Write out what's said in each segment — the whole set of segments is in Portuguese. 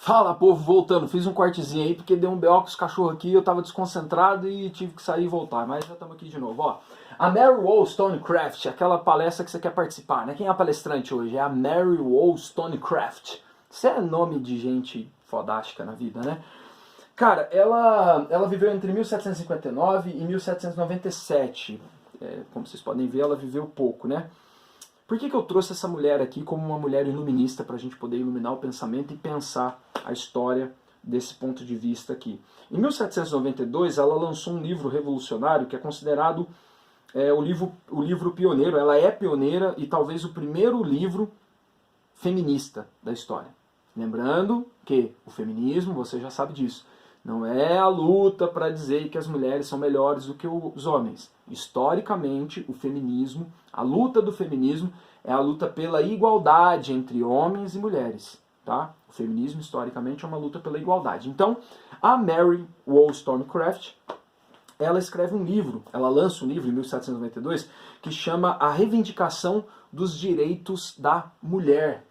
Fala, povo, voltando. Fiz um cortezinho aí porque deu um BO com os cachorros aqui, eu tava desconcentrado e tive que sair e voltar, mas já estamos aqui de novo. Ó, a Mary Wollstonecraft, aquela palestra que você quer participar, né? Quem é a palestrante hoje? É a Mary Wollstonecraft. Isso é nome de gente fodástica na vida, né? Cara, ela viveu entre 1759 e 1797. Como vocês podem ver, ela viveu pouco, né? Por que eu trouxe essa mulher aqui como uma mulher iluminista para a gente poder iluminar o pensamento e pensar a história desse ponto de vista aqui? Em 1792 ela lançou um livro revolucionário que é considerado o livro pioneiro. Ela é pioneira e talvez o primeiro livro feminista da história. Lembrando que o feminismo, você já sabe disso, não é a luta para dizer que as mulheres são melhores do que os homens. Historicamente, o feminismo, a luta do feminismo é a luta pela igualdade entre homens e mulheres. Tá? O feminismo, historicamente, é uma luta pela igualdade. Então, a Mary Wollstonecraft, ela escreve um livro, ela lança um livro em 1792, que chama A Reivindicação dos Direitos da Mulher.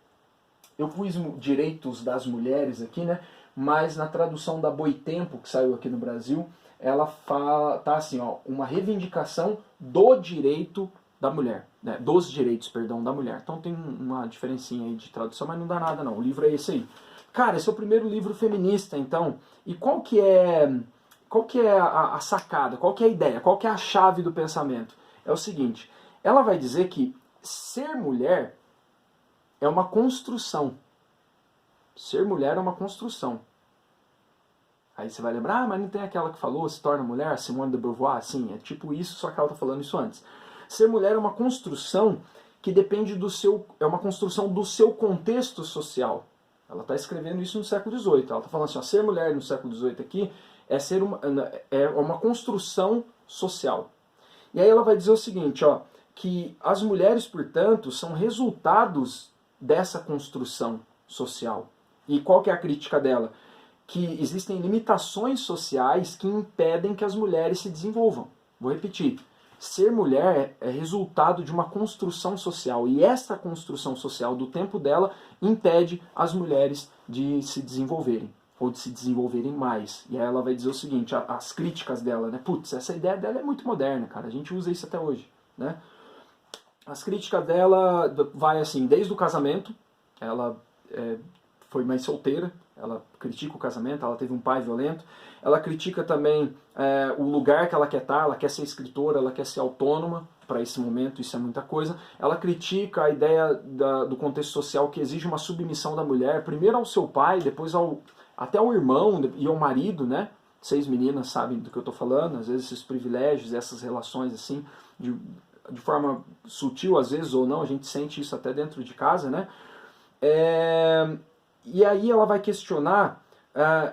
Eu pus direitos das mulheres aqui, né? Mas na tradução da Boitempo, que saiu aqui no Brasil, ela fala, tá assim, ó, uma reivindicação do direito da mulher, né? Dos direitos, perdão, da mulher. Então tem uma diferencinha aí de tradução, mas não dá nada não. O livro é esse aí. Cara, esse é o primeiro livro feminista, então. E qual que é a sacada? Qual que é a ideia? Qual que é a chave do pensamento? É o seguinte, ela vai dizer que ser mulher é uma construção. Ser mulher é uma construção. Aí você vai lembrar, mas não tem aquela que falou, se torna mulher, Simone de Beauvoir? Sim, é tipo isso, só que ela está falando isso antes. Ser mulher é uma construção que depende do seu... é uma construção do seu contexto social. Ela está escrevendo isso no século XVIII. Ela está falando assim, ó, ser mulher no século XVIII aqui é uma construção social. E aí ela vai dizer o seguinte, ó, que as mulheres, portanto, são resultados dessa construção social. E qual que é a crítica dela? Que existem limitações sociais que impedem que as mulheres se desenvolvam. Vou repetir. Ser mulher é resultado de uma construção social. E essa construção social do tempo dela impede as mulheres de se desenvolverem. Ou de se desenvolverem mais. E aí ela vai dizer o seguinte, as críticas dela, né? Putz, essa ideia dela é muito moderna, cara. A gente usa isso até hoje, né? As críticas dela vai assim, desde o casamento, ela foi mais solteira, ela critica o casamento, ela teve um pai violento, ela critica também o lugar que ela quer estar, ela quer ser escritora, ela quer ser autônoma, para esse momento isso é muita coisa, ela critica a ideia do contexto social que exige uma submissão da mulher, primeiro ao seu pai, depois até ao irmão e ao marido, né? Vocês meninas sabem do que eu estou falando, às vezes esses privilégios, essas relações assim, de forma sutil às vezes ou não, a gente sente isso até dentro de casa, né? E aí ela vai questionar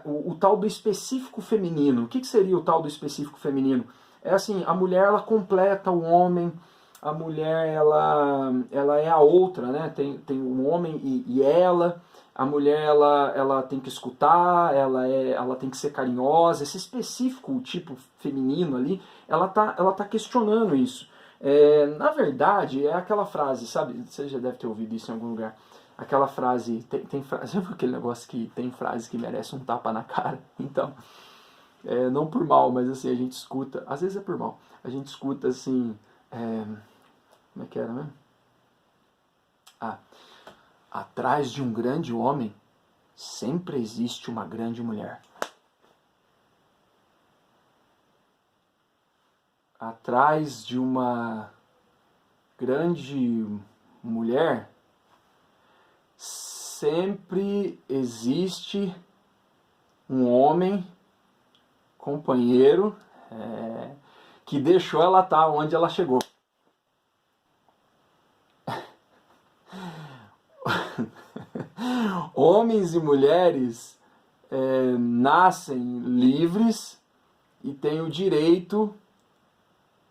o tal do específico feminino. O que seria o tal do específico feminino? É assim, a mulher ela completa o homem, a mulher ela é a outra, né? Tem um homem e ela, a mulher ela tem que escutar, ela tem que ser carinhosa, esse específico tipo feminino ali, ela tá questionando isso. Na verdade, é aquela frase, sabe? Você já deve ter ouvido isso em algum lugar. Aquela frase, tem frase, sabe aquele negócio que tem frase que merece um tapa na cara? Então, não por mal, mas assim, a gente escuta, às vezes é por mal, a gente escuta assim, como é que era mesmo? Atrás de um grande homem, sempre existe uma grande mulher. Atrás de uma grande mulher, sempre existe um homem, companheiro, que deixou ela estar onde ela chegou. Homens e mulheres nascem livres e têm o direito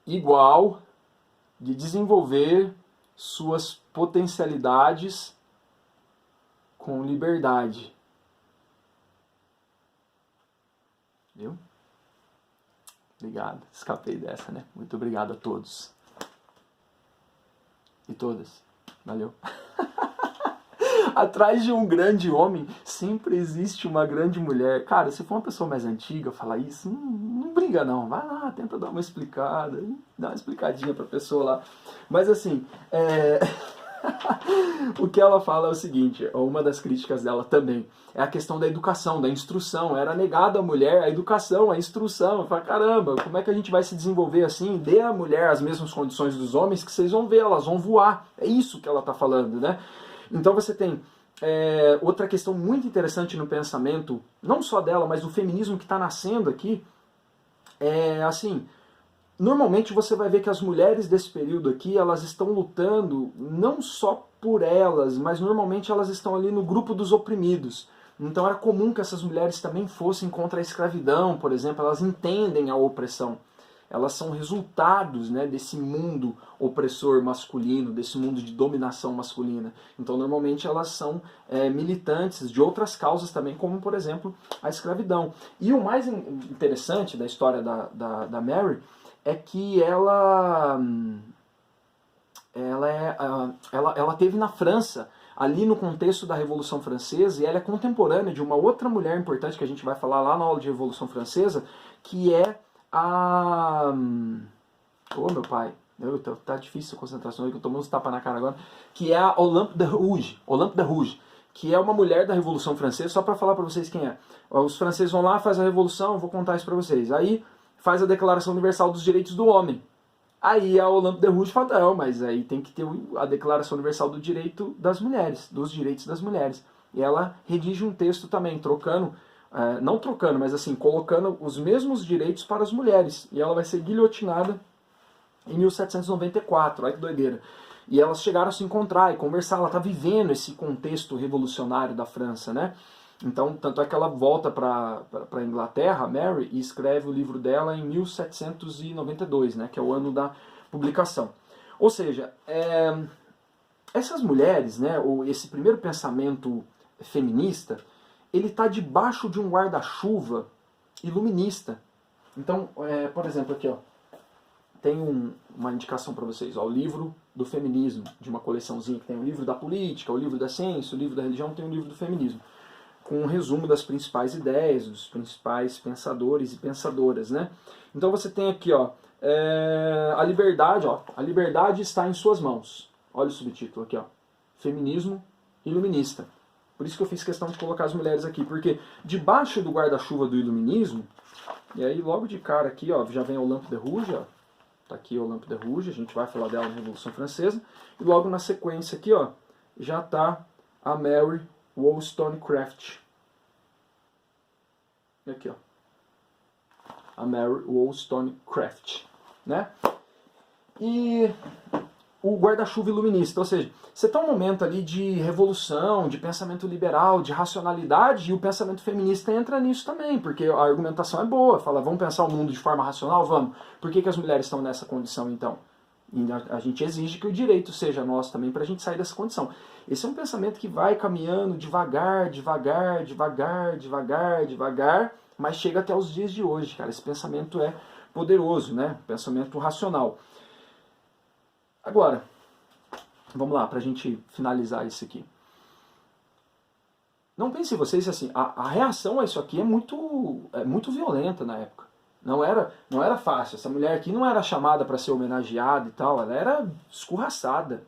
igual de desenvolver suas potencialidades com liberdade. Viu? Obrigado, escapei dessa, né? Muito obrigado a todos. E todas. Valeu. Atrás de um grande homem sempre existe uma grande mulher. Cara, se for uma pessoa mais antiga falar isso, não briga não. Vai lá, tenta dar uma explicada, dá uma explicadinha pra pessoa lá. Mas assim, o que ela fala é o seguinte, uma das críticas dela também, é a questão da educação, da instrução. Era negada à mulher a educação, a instrução. Fala, caramba, como é que a gente vai se desenvolver assim? Dê à mulher as mesmas condições dos homens que vocês vão ver, elas vão voar. É isso que ela está falando, né? Então você tem outra questão muito interessante no pensamento, não só dela, mas do feminismo que está nascendo aqui, assim, normalmente você vai ver que as mulheres desse período aqui, elas estão lutando não só por elas, mas normalmente elas estão ali no grupo dos oprimidos. Então era comum que essas mulheres também fossem contra a escravidão, por exemplo, elas entendem a opressão. Elas são resultados, né, desse mundo opressor masculino, desse mundo de dominação masculina. Então normalmente elas são militantes de outras causas também, como por exemplo a escravidão. E o mais interessante da história da Mary é que ela teve na França, ali no contexto da Revolução Francesa, e ela é contemporânea de uma outra mulher importante que a gente vai falar lá na aula de Revolução Francesa, que é a... Ô, meu pai, tá difícil a concentração aí, que eu tomei uns tapas na cara agora, que é a Olympe de Rouge, que é uma mulher da Revolução Francesa, só para falar para vocês quem é. Os franceses vão lá, fazem a Revolução, eu vou contar isso para vocês. Aí faz a Declaração Universal dos Direitos do Homem. Aí a Olympe de Rouge fala, não, mas aí tem que ter a Declaração Universal do Direito das Mulheres, dos Direitos das Mulheres. E ela redige um texto também, trocando, não trocando, mas assim, colocando os mesmos direitos para as mulheres. E ela vai ser guilhotinada em 1794, olha que doideira. E elas chegaram a se encontrar e conversar, ela está vivendo esse contexto revolucionário da França, né? Então, tanto é que ela volta para a Inglaterra, Mary, e escreve o livro dela em 1792, né, que é o ano da publicação. Ou seja, essas mulheres, né, esse primeiro pensamento feminista, ele está debaixo de um guarda-chuva iluminista. Então, por exemplo, aqui, ó, tem uma indicação para vocês, ó, o livro do feminismo, de uma coleçãozinha que tem o livro da política, o livro da ciência, o livro da religião, tem o livro do feminismo, com um resumo das principais ideias, dos principais pensadores e pensadoras, né? Então você tem aqui, ó, a liberdade está em suas mãos. Olha o subtítulo aqui, ó, feminismo iluminista. Por isso que eu fiz questão de colocar as mulheres aqui, porque debaixo do guarda-chuva do iluminismo, e aí logo de cara aqui, ó, já vem a Olympe de Rouge, ó, tá aqui a Olympe de Rouge, a gente vai falar dela na Revolução Francesa, e logo na sequência aqui, ó, já tá a Mary Wollstonecraft. Aqui, ó. A Mary Wollstonecraft, né? E o guarda-chuva iluminista, ou seja, você está um momento ali de revolução, de pensamento liberal, de racionalidade, e o pensamento feminista entra nisso também, porque a argumentação é boa, fala, vamos pensar o mundo de forma racional? Vamos. Por que as mulheres estão nessa condição, então? E a gente exige que o direito seja nosso também para a gente sair dessa condição. Esse é um pensamento que vai caminhando devagar, mas chega até os dias de hoje, cara. Esse pensamento é poderoso, né? Pensamento racional. Agora, vamos lá, para a gente finalizar isso aqui. Não pensem vocês assim, a reação a isso aqui é muito violenta na época. Não era fácil. Essa mulher aqui não era chamada para ser homenageada e tal, ela era escorraçada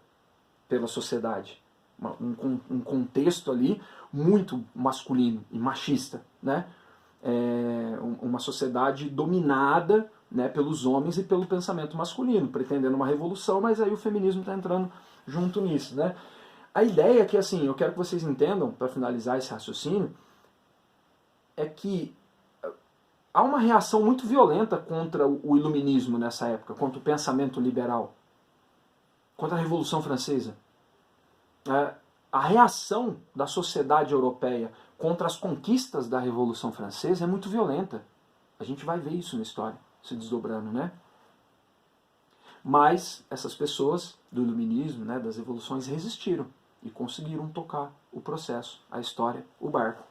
pela sociedade. Um contexto ali muito masculino e machista, né? Uma sociedade dominada, né, pelos homens e pelo pensamento masculino, pretendendo uma revolução, mas aí o feminismo está entrando junto nisso, né? A ideia é que, assim, eu quero que vocês entendam, para finalizar esse raciocínio, é que há uma reação muito violenta contra o iluminismo nessa época, contra o pensamento liberal, contra a Revolução Francesa. A reação da sociedade europeia contra as conquistas da Revolução Francesa é muito violenta. A gente vai ver isso na história, se desdobrando, né? Mas essas pessoas do iluminismo, né, das revoluções, resistiram e conseguiram tocar o processo, a história, o barco.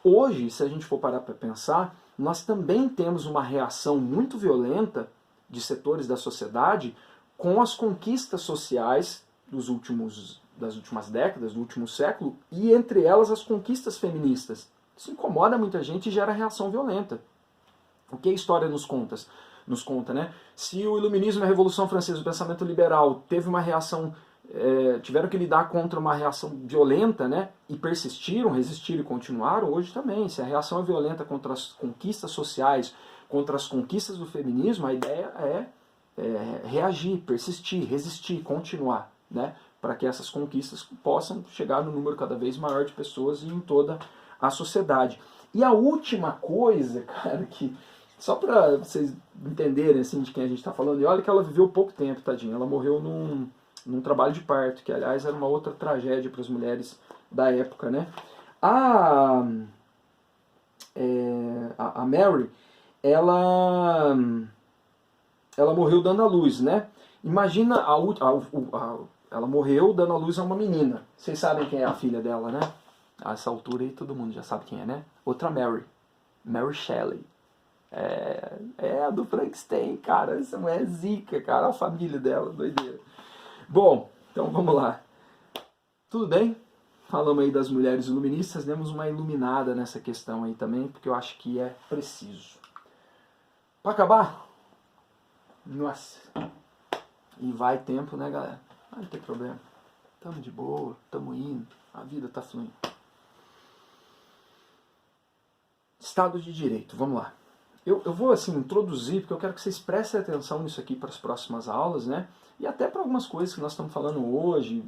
Hoje, se a gente for parar para pensar, nós também temos uma reação muito violenta de setores da sociedade com as conquistas sociais dos últimos das últimas décadas, do último século, e entre elas as conquistas feministas. Isso incomoda muita gente e gera reação violenta. O que a história nos conta, né? Se o Iluminismo e a Revolução Francesa, o pensamento liberal, teve uma reação, tiveram que lidar contra uma reação violenta, né? E persistiram, resistiram e continuaram, hoje também. Se a reação é violenta contra as conquistas sociais, contra as conquistas do feminismo, a ideia é reagir, persistir, resistir, continuar, né? Para que essas conquistas possam chegar no número cada vez maior de pessoas e em toda a sociedade. E a última coisa, cara, que só para vocês entenderem assim, de quem a gente está falando, e olha que ela viveu pouco tempo, tadinha, ela morreu num trabalho de parto, que aliás era uma outra tragédia para as mulheres da época, né? A Mary, ela morreu dando à luz, né? Imagina, ela morreu dando à luz a uma menina. Vocês sabem quem é a filha dela, né? A essa altura aí todo mundo já sabe quem é, né? Outra Mary. Mary Shelley. É a do Frankenstein, cara. Essa mulher é zica, cara. A família dela, doideira. Bom, então vamos lá. Tudo bem? Falamos aí das mulheres iluministas. Demos uma iluminada nessa questão aí também, porque eu acho que é preciso. Para acabar? Nossa. E vai tempo, né, galera? Não tem problema. Tamo de boa, tamo indo. A vida tá fluindo. Estado de Direito, vamos lá. Eu vou assim introduzir, porque eu quero que vocês prestem atenção nisso aqui para as próximas aulas, né? E até para algumas coisas que nós estamos falando hoje.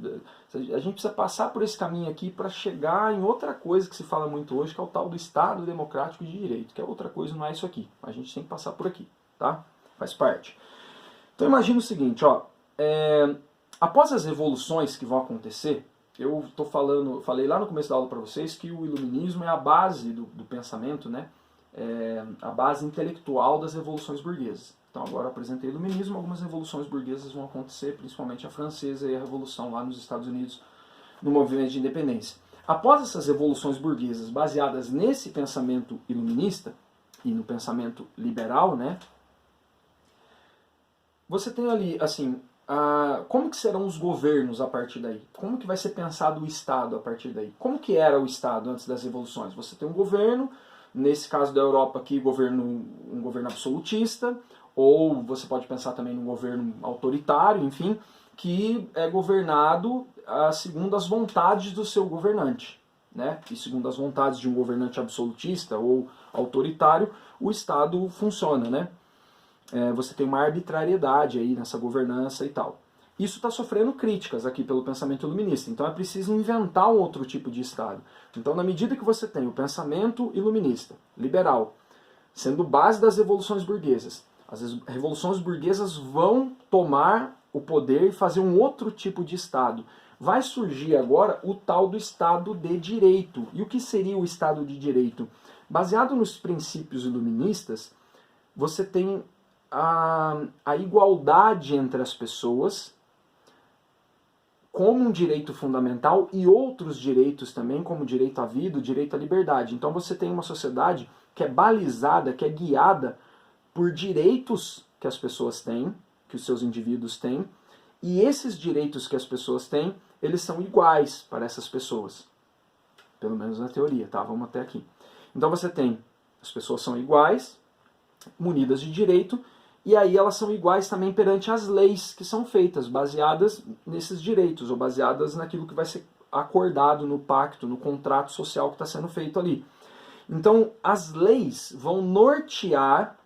A gente precisa passar por esse caminho aqui para chegar em outra coisa que se fala muito hoje, que é o tal do Estado Democrático de Direito, que é outra coisa, não é isso aqui. A gente tem que passar por aqui, tá? Faz parte. Então imagina o seguinte, ó. Após as revoluções que vão acontecer, eu falei lá no começo da aula para vocês que o iluminismo é a base do pensamento, né? A base intelectual das revoluções burguesas. Então agora eu apresentei o iluminismo, algumas revoluções burguesas vão acontecer, principalmente a francesa e a revolução lá nos Estados Unidos, no movimento de independência. Após essas revoluções burguesas baseadas nesse pensamento iluminista e no pensamento liberal, né? Você tem ali, assim, como que serão os governos a partir daí? Como que vai ser pensado o Estado a partir daí? Como que era o Estado antes das revoluções? Você tem um governo, nesse caso da Europa aqui, um governo absolutista, ou você pode pensar também num governo autoritário, enfim, que é governado segundo as vontades do seu governante, né? E segundo as vontades de um governante absolutista ou autoritário, o Estado funciona, né? Você tem uma arbitrariedade aí nessa governança e tal. Isso está sofrendo críticas aqui pelo pensamento iluminista, então é preciso inventar um outro tipo de Estado. Então, na medida que você tem o pensamento iluminista, liberal, sendo base das revoluções burguesas, as revoluções burguesas vão tomar o poder e fazer um outro tipo de Estado. Vai surgir agora o tal do Estado de Direito. E o que seria o Estado de Direito? Baseado nos princípios iluministas, você tem a igualdade entre as pessoas como um direito fundamental e outros direitos também, como o direito à vida, o direito à liberdade. Então você tem uma sociedade que é balizada, que é guiada por direitos que as pessoas têm, que os seus indivíduos têm, e esses direitos que as pessoas têm, eles são iguais para essas pessoas. Pelo menos na teoria, tá? Vamos até aqui. Então você tem, as pessoas são iguais, munidas de direito, e aí elas são iguais também perante as leis que são feitas, baseadas nesses direitos, ou baseadas naquilo que vai ser acordado no pacto, no contrato social que está sendo feito ali. Então, as leis vão nortear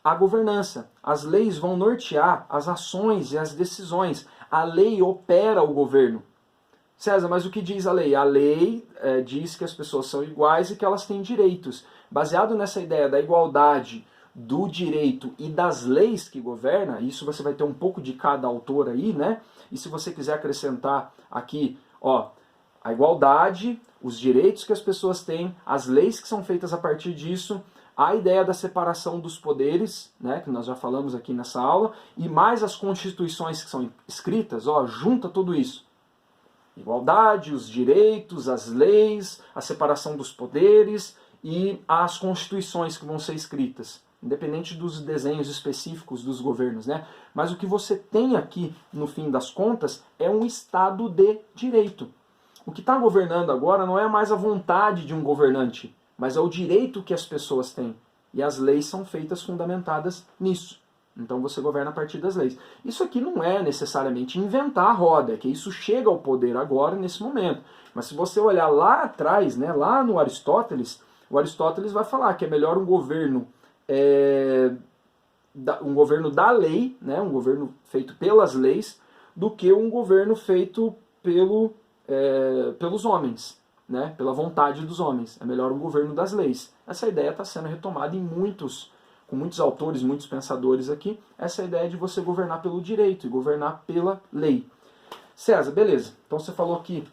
a governança, as leis vão nortear as ações e as decisões. A lei opera o governo. César, mas o que diz a lei? A lei diz que as pessoas são iguais e que elas têm direitos. Baseado nessa ideia da igualdade, do direito e das leis que governam, isso você vai ter um pouco de cada autor aí, né? E se você quiser acrescentar aqui, ó, a igualdade, os direitos que as pessoas têm, as leis que são feitas a partir disso, a ideia da separação dos poderes, né, que nós já falamos aqui nessa aula, e mais as constituições que são escritas, ó, junta tudo isso. Igualdade, os direitos, as leis, a separação dos poderes e as constituições que vão ser escritas. independente dos desenhos específicos dos governos, né? Mas o que você tem aqui, no fim das contas, é um Estado de direito. O que está governando agora não é mais a vontade de um governante, mas é o direito que as pessoas têm. E as leis são feitas fundamentadas nisso. Então você governa a partir das leis. Isso aqui não é necessariamente inventar a roda, é que isso chega ao poder agora, nesse momento. Mas se você olhar lá atrás, né, lá no Aristóteles, o Aristóteles vai falar que é melhor um governo da lei, né, um governo feito pelas leis, do que um governo feito pelos homens, né, pela vontade dos homens. É melhor um governo das leis. Essa ideia está sendo retomada com muitos autores, muitos pensadores aqui, essa ideia de você governar pelo direito e governar pela lei. César, beleza. Então você falou que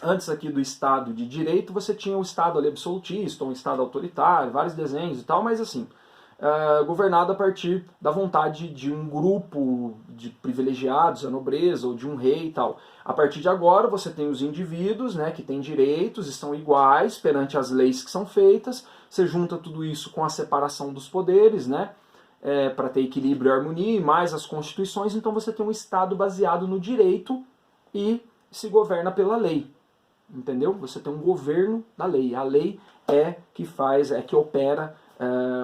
antes aqui do Estado de Direito, você tinha o Estado ali absolutista, um Estado autoritário, vários desenhos e tal, mas assim, governado a partir da vontade de um grupo de privilegiados, a nobreza, ou de um rei e tal. A partir de agora, você tem os indivíduos, né, que têm direitos, estão iguais perante as leis que são feitas, você junta tudo isso com a separação dos poderes, né, para ter equilíbrio e harmonia, e mais as constituições, então você tem um Estado baseado no direito e se governa pela lei. Entendeu? Você tem um governo da lei. A lei é que opera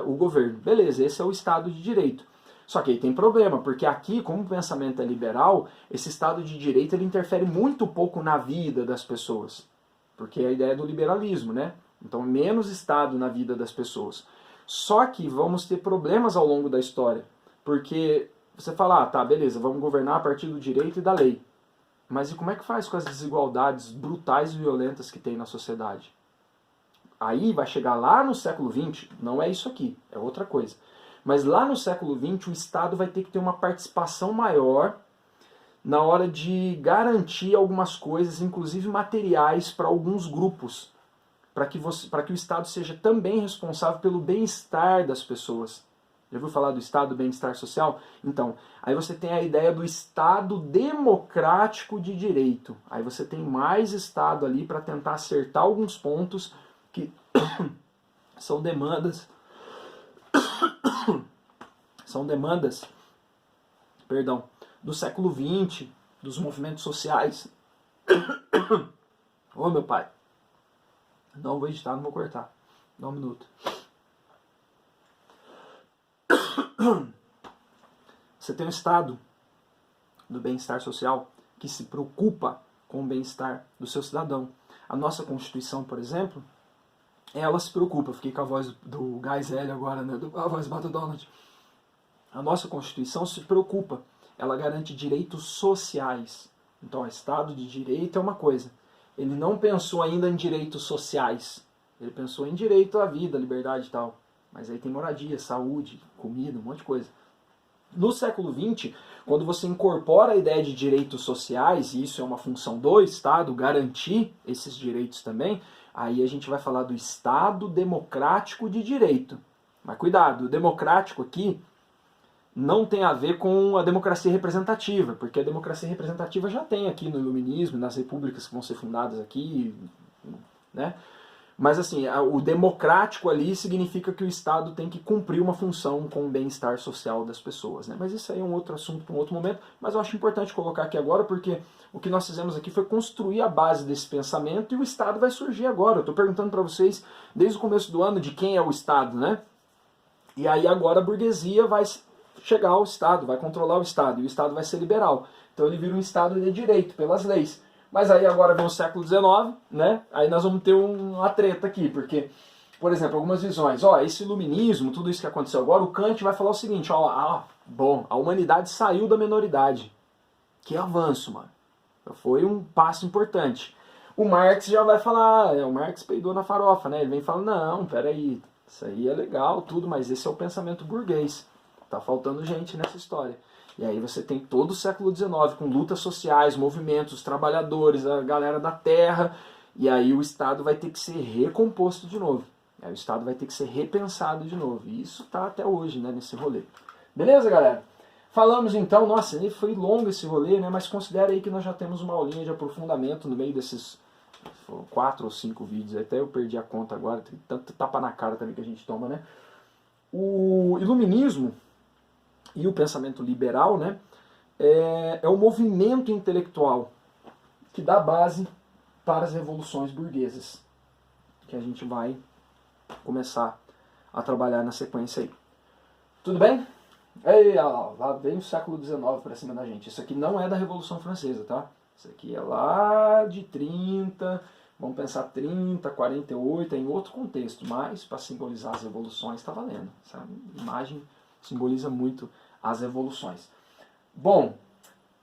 o governo. Beleza, esse é o Estado de Direito. Só que aí tem problema, porque aqui, como o pensamento é liberal, esse Estado de Direito ele interfere muito pouco na vida das pessoas. Porque é a ideia do liberalismo, né? Então, menos Estado na vida das pessoas. Só que vamos ter problemas ao longo da história. Porque você fala, tá, beleza, vamos governar a partir do direito e da lei. Mas e como é que faz com as desigualdades brutais e violentas que tem na sociedade? Aí vai chegar lá no século XX, não é isso aqui, é outra coisa. Mas lá no século XX o Estado vai ter que ter uma participação maior na hora de garantir algumas coisas, inclusive materiais, para alguns grupos, para que o Estado seja também responsável pelo bem-estar das pessoas. Já ouviu falar do Estado do bem-estar social? Então, aí você tem a ideia do Estado democrático de direito. Aí você tem mais Estado ali para tentar acertar alguns pontos que são demandas do século XX, dos movimentos sociais. Ô meu pai, não vou editar, não vou cortar. Dá um minuto. Você tem um Estado do bem-estar social que se preocupa com o bem-estar do seu cidadão. A nossa Constituição, por exemplo, ela se preocupa. Fiquei com a voz do Gaizelli agora, né? A voz do Donald. A nossa Constituição se preocupa. Ela garante direitos sociais. Então, o Estado de Direito é uma coisa. Ele não pensou ainda em direitos sociais. Ele pensou em direito à vida, liberdade e tal. Mas aí tem moradia, saúde, comida, um monte de coisa. No século XX, quando você incorpora a ideia de direitos sociais, e isso é uma função do Estado, garantir esses direitos também, aí a gente vai falar do Estado democrático de direito. Mas cuidado, o democrático aqui não tem a ver com a democracia representativa, porque a democracia representativa já tem aqui no Iluminismo, nas repúblicas que vão ser fundadas aqui, né? Mas assim, o democrático ali significa que o Estado tem que cumprir uma função com o bem-estar social das pessoas, né? Mas isso aí é um outro assunto para um outro momento, mas eu acho importante colocar aqui agora, porque o que nós fizemos aqui foi construir a base desse pensamento e o Estado vai surgir agora. Eu estou perguntando para vocês, desde o começo do ano, de quem é o Estado, né? E aí agora a burguesia vai chegar ao Estado, vai controlar o Estado, e o Estado vai ser liberal. Então ele vira um Estado de direito, pelas leis. Mas aí agora vem o século XIX, né? Aí nós vamos ter uma treta aqui, porque, por exemplo, algumas visões, esse iluminismo, tudo isso que aconteceu agora, o Kant vai falar o seguinte, a humanidade saiu da minoridade. Que avanço, mano. Foi um passo importante. O Marx já vai falar, o Marx peidou na farofa, né? Ele vem falando, não, peraí, isso aí é legal, tudo, mas esse é o pensamento burguês. Tá faltando gente nessa história. E aí você tem todo o século XIX com lutas sociais, movimentos, trabalhadores, a galera da terra, e aí o Estado vai ter que ser recomposto de novo. Aí o Estado vai ter que ser repensado de novo. E isso tá até hoje, né, nesse rolê. Beleza, galera? Falamos então, nossa, foi longo esse rolê, né, mas considera aí que nós já temos uma aulinha de aprofundamento no meio desses 4 ou 5 vídeos. Até eu perdi a conta agora, tem tanto tapa na cara também que a gente toma, né? O iluminismo e o pensamento liberal, né, é um movimento intelectual que dá base para as revoluções burguesas, que a gente vai começar a trabalhar na sequência aí. Tudo bem? Aí, ó, lá vem o século XIX para cima da gente. Isso aqui não é da Revolução Francesa, tá? Isso aqui é lá de 30, vamos pensar 30, 48, é em outro contexto, mas para simbolizar as revoluções está valendo. Essa imagem simboliza muito as revoluções. Bom, o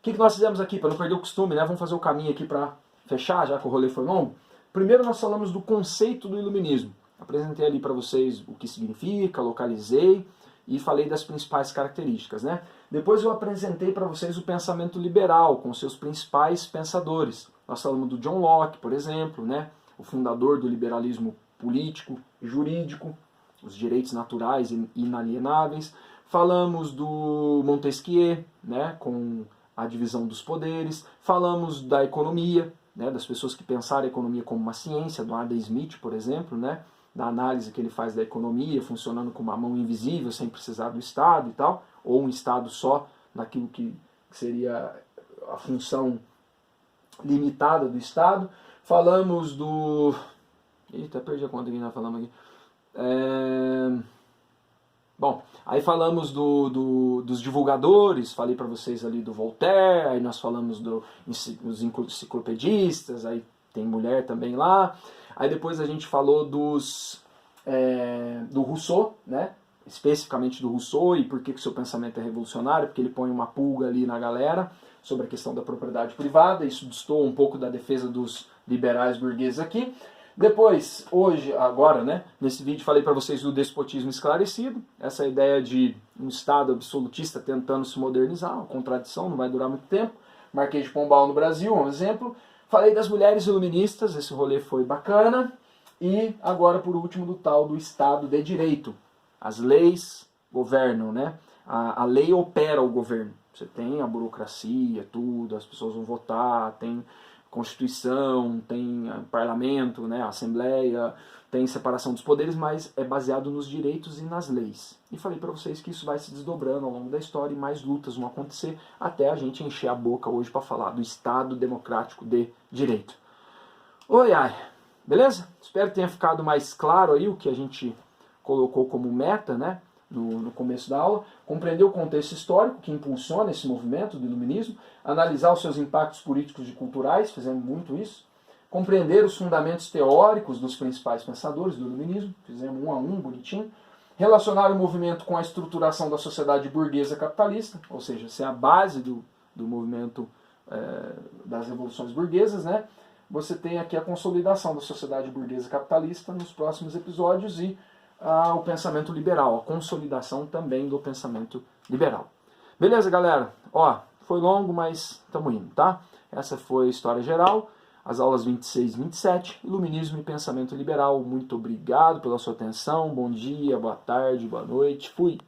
que nós fizemos aqui, para não perder o costume, né? Vamos fazer o caminho aqui para fechar, já que o rolê foi longo. Primeiro nós falamos do conceito do iluminismo. Apresentei ali para vocês o que significa, localizei e falei das principais características, né? Depois eu apresentei para vocês o pensamento liberal, com seus principais pensadores. Nós falamos do John Locke, por exemplo, né? O fundador do liberalismo político e jurídico, os direitos naturais e inalienáveis. Falamos do Montesquieu, né? Com a divisão dos poderes. Falamos da economia, né? Das pessoas que pensaram a economia como uma ciência, do Adam Smith, por exemplo, né? Da análise que ele faz da economia, funcionando com uma mão invisível, sem precisar do Estado e tal, ou um Estado só naquilo que seria a função limitada do Estado. Falamos do... Eita, perdi a conta que nós falamos aqui. Bom, aí falamos dos divulgadores, falei para vocês ali do Voltaire, aí nós falamos dos enciclopedistas, aí tem mulher também lá. Aí depois a gente falou do Rousseau, né? Especificamente do Rousseau e por que o seu pensamento é revolucionário, porque ele põe uma pulga ali na galera sobre a questão da propriedade privada. Isso destoa um pouco da defesa dos liberais burgueses aqui. Depois, hoje, agora, né, nesse vídeo falei para vocês do despotismo esclarecido, essa ideia de um Estado absolutista tentando se modernizar, uma contradição, não vai durar muito tempo. Marquês de Pombal no Brasil, um exemplo. Falei das mulheres iluministas, esse rolê foi bacana. E agora, por último, do tal do Estado de Direito. As leis governam, né? A lei opera o governo. Você tem a burocracia, tudo, as pessoas vão votar, tem Constituição, tem parlamento, né? Assembleia, tem separação dos poderes, mas é baseado nos direitos e nas leis. E falei para vocês que isso vai se desdobrando ao longo da história e mais lutas vão acontecer até a gente encher a boca hoje para falar do Estado Democrático de Direito. Oi, ai, beleza? Espero que tenha ficado mais claro aí o que a gente colocou como meta, né? No começo da aula, compreender o contexto histórico que impulsiona esse movimento do iluminismo, analisar os seus impactos políticos e culturais, fizemos muito isso, compreender os fundamentos teóricos dos principais pensadores do iluminismo, fizemos um a um, bonitinho, relacionar o movimento com a estruturação da sociedade burguesa capitalista, ou seja, ser a base do movimento das revoluções burguesas, né? Você tem aqui a consolidação da sociedade burguesa capitalista nos próximos episódios e o pensamento liberal, a consolidação também do pensamento liberal. Beleza, galera? Ó, foi longo, mas estamos indo, tá? Essa foi a história geral, as aulas 26 e 27, Iluminismo e Pensamento Liberal. Muito obrigado pela sua atenção, bom dia, boa tarde, boa noite, fui!